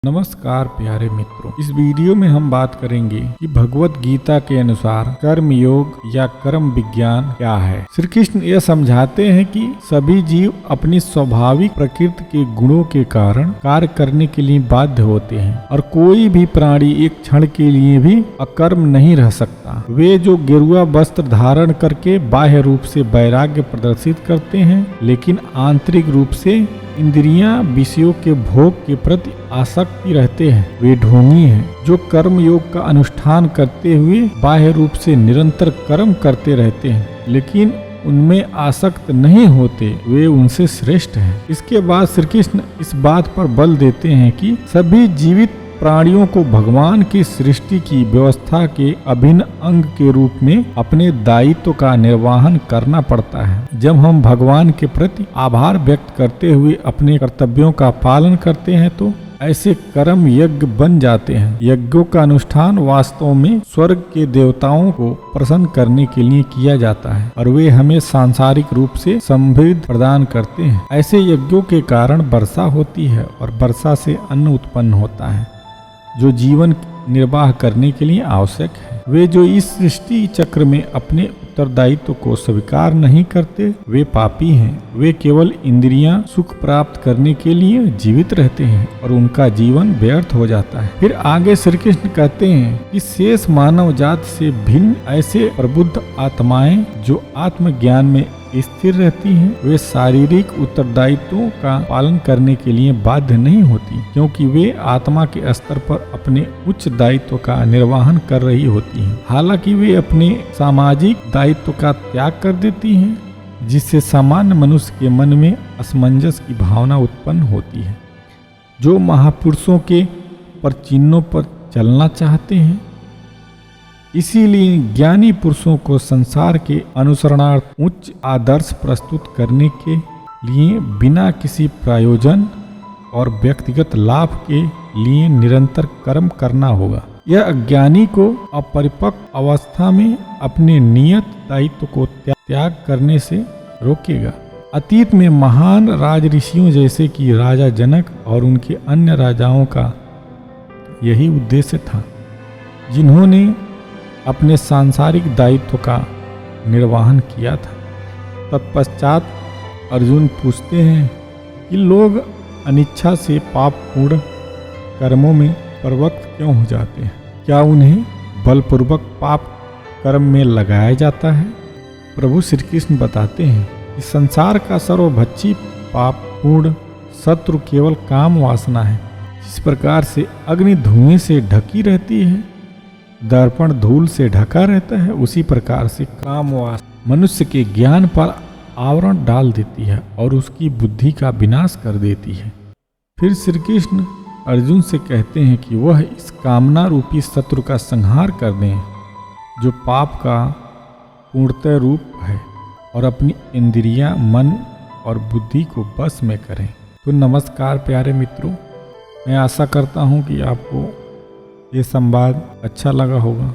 नमस्कार प्यारे मित्रों, इस वीडियो में हम बात करेंगे कि भगवत गीता के अनुसार कर्म योग या कर्म विज्ञान क्या है। श्री कृष्ण यह समझाते हैं कि सभी जीव अपनी स्वाभाविक प्रकृति के गुणों के कारण कार्य करने के लिए बाध्य होते हैं और कोई भी प्राणी एक क्षण के लिए भी अकर्म नहीं रह सकता। वे जो गेरुआ वस्त्र धारण करके बाह्य रूप से वैराग्य प्रदर्शित करते हैं, लेकिन आंतरिक रूप से इंद्रियां विषयों के भोग के प्रति आसक्ति रहते हैं, वे ढोंगी हैं। जो कर्म योग का अनुष्ठान करते हुए बाह्य रूप से निरंतर कर्म करते रहते हैं, लेकिन उनमें आसक्त नहीं होते, वे उनसे श्रेष्ठ हैं। इसके बाद श्री कृष्ण इस बात पर बल देते हैं कि सभी जीवित प्राणियों को भगवान की सृष्टि की व्यवस्था के अभिन्न अंग के रूप में अपने दायित्व का निर्वहन करना पड़ता है। जब हम भगवान के प्रति आभार व्यक्त करते हुए अपने कर्तव्यों का पालन करते हैं तो ऐसे कर्म यज्ञ बन जाते हैं। यज्ञों का अनुष्ठान वास्तव में स्वर्ग के देवताओं को प्रसन्न करने के लिए किया जाता है और वे हमें सांसारिक रूप से समृद्धि प्रदान करते हैं। ऐसे यज्ञों के कारण वर्षा होती है और वर्षा से अन्न उत्पन्न होता है जो जीवन निर्वाह करने के लिए आवश्यक है। वे जो इस सृष्टि चक्र में अपने उत्तरदायित्व को स्वीकार नहीं करते, वे पापी हैं। वे केवल इंद्रियां सुख प्राप्त करने के लिए जीवित रहते हैं और उनका जीवन व्यर्थ हो जाता है। फिर आगे श्री कृष्ण कहते हैं कि शेष मानव जात से भिन्न ऐसे प्रबुद्ध आत्माएं जो आत्मज्ञान में स्थिर रहती हैं, वे शारीरिक उत्तरदायित्वों का पालन करने के लिए बाध्य नहीं होती, क्योंकि वे आत्मा के स्तर पर अपने उच्च दायित्व का निर्वहन कर रही होती हैं। हालांकि वे अपने सामाजिक दायित्व का त्याग कर देती हैं, जिससे सामान्य मनुष्य के मन में असमंजस की भावना उत्पन्न होती है। जो महापुरुषों के प्रचिह्नों पर चलना चाहते हैं, इसीलिए ज्ञानी पुरुषों को संसार के अनुसरणार्थ उच्च आदर्श प्रस्तुत करने के लिए बिना किसी प्रयोजन और व्यक्तिगत लाभ के लिए निरंतर कर्म करना होगा। यह अज्ञानी को अपरिपक्व अवस्था में अपने नियत दायित्व को त्याग करने से रोकेगा। अतीत में महान राज ऋषियों जैसे कि राजा जनक और उनके अन्य राजाओं का यही उद्देश्य था, जिन्होंने अपने सांसारिक दायित्व का निर्वहन किया था। तत्पश्चात अर्जुन पूछते हैं कि लोग अनिच्छा से पापपूर्ण कर्मों में प्रवृत्त क्यों हो जाते हैं? क्या उन्हें बलपूर्वक पाप कर्म में लगाया जाता है? प्रभु श्री कृष्ण बताते हैं कि संसार का सर्वभक्षी पापपूर्ण शत्रु केवल काम वासना है। जिस प्रकार से अग्नि धुएं से ढकी रहती है, दर्पण धूल से ढका रहता है, उसी प्रकार से काम वासना मनुष्य के ज्ञान पर आवरण डाल देती है और उसकी बुद्धि का विनाश कर देती है। फिर श्री कृष्ण अर्जुन से कहते हैं कि वह इस कामना रूपी शत्रु का संहार कर दें, जो पाप का पूर्णतः रूप है, और अपनी इंद्रियां, मन और बुद्धि को बस में करें। तो नमस्कार प्यारे मित्रों, मैं आशा करता हूँ कि आपको ये संवाद अच्छा लगा होगा।